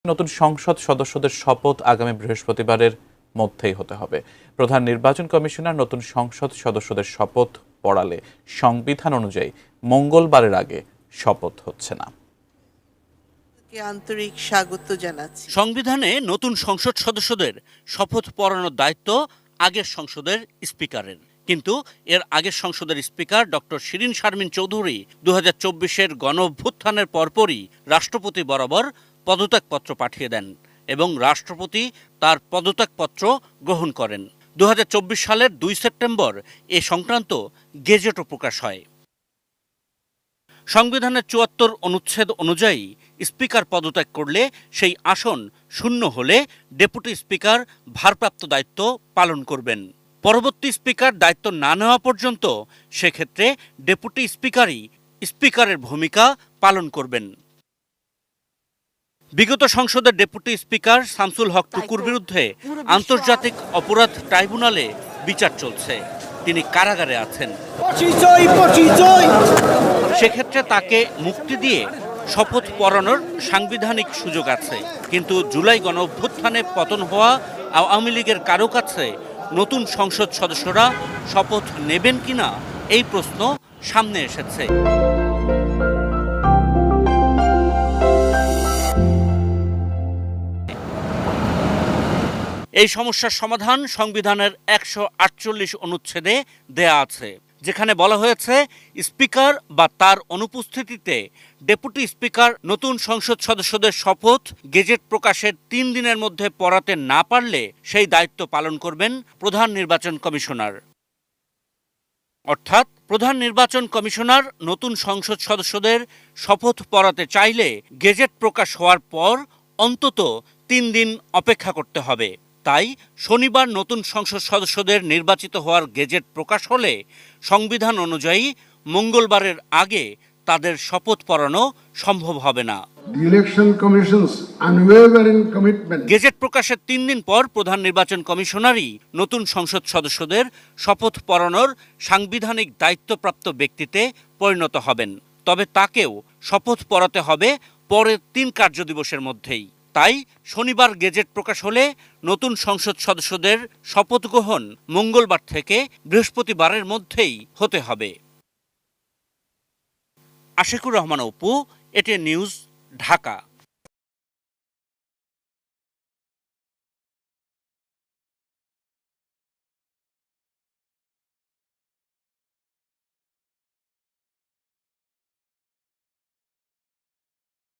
নতুন সংসদ সদস্যদের শপথ আগামী বৃহস্পতিবারের মধ্যেই হতে হবে। প্রধান নির্বাচন কমিশনার নতুন সংসদ সদস্যদের শপথ পড়ালে সংবিধান অনুযায়ী মঙ্গলবারের আগে শপথ হচ্ছে না। আন্তরিক স্বাগত জানাচ্ছি। সংবিধানে নতুন সংসদ সদস্যদের শপথ পড়ানোর দায়িত্ব আগের সংসদের স্পিকারের, কিন্তু এর আগের সংসদের স্পিকার ডক্টর শিরীন শারমিন চৌধুরী 2024-এর গণঅভ্যুত্থানের পরপরই রাষ্ট্রপতি বরাবর পদত্যাগপত্র পাঠিয়ে দেন এবং রাষ্ট্রপতি তার পদত্যাগপত্র গ্রহণ করেন। 2024 সালের 2 সেপ্টেম্বর এ সংক্রান্ত গেজেটও প্রকাশ হয়। সংবিধানের 74 অনুচ্ছেদ অনুযায়ী স্পিকার পদত্যাগ করলে সেই আসন শূন্য হলে ডেপুটি স্পিকার ভারপ্রাপ্ত দায়িত্ব পালন করবেন। পরবর্তী স্পিকার দায়িত্ব না নেওয়া পর্যন্ত সেক্ষেত্রে ডেপুটি স্পিকারই স্পিকারের ভূমিকা পালন করবেন। বিগত সংসদের ডেপুটি স্পিকার শামসুল হক টুকুর বিরুদ্ধে আন্তর্জাতিক অপরাধ ট্রাইব্যুনালে বিচার চলছে। তিনি কারাগারে আছেন। সেক্ষেত্রে তাকে মুক্তি দিয়ে শপথ পড়ানোর সাংবিধানিক সুযোগ আছে, কিন্তু জুলাই গণঅভ্যুত্থানে পতন হওয়া আওয়ামী লীগের কারো কাছে নতুন সংসদ সদস্যরা শপথ নেবেন কিনা এই প্রশ্ন সামনে এসেছে। এই সমস্যার সমাধান সংবিধানের 148 অনুচ্ছেদে দেয়া আছে, যেখানে বলা হয়েছে স্পিকার বা তার অনুপস্থিতিতে ডেপুটি স্পিকার নতুন সংসদ সদস্যদের শপথ গেজেট প্রকাশের 3 দিনের মধ্যে পড়াতে না পারলে সেই দায়িত্ব পালন করবেন প্রধান নির্বাচন কমিশনার। অর্থাৎ প্রধান নির্বাচন কমিশনার নতুন সংসদ সদস্যদের শপথ পড়াতে চাইলে গেজেট প্রকাশ হওয়ার পর অন্তত 3 দিন অপেক্ষা করতে হবে। তাই শনিবার নতুন সংসদ সদস্যদের নির্বাচিত হওয়ার গেজেট প্রকাশ হলে সংবিধান অনুযায়ী মঙ্গলবারের আগে তাদের শপথ পড়ানো সম্ভব হবে না। গেজেট প্রকাশের 3 দিন পর প্রধান নির্বাচন কমিশনারই নতুন সংসদ সদস্যদের শপথ পড়ানোর সাংবিধানিক দায়িত্বপ্রাপ্ত ব্যক্তিতে পরিণত হবেন। তবে তাকেও শপথ পড়াতে হবে পরের 3 কার্যদিবসের মধ্যেই। তাই শনিবার গেজেট প্রকাশ হলে নতুন সংসদ সদস্যদের শপথ গ্রহণ মঙ্গলবার থেকে বৃহস্পতিবারের মধ্যেই হতে হবে। Ashikur Rahman Apu, ATN news, Dhaka.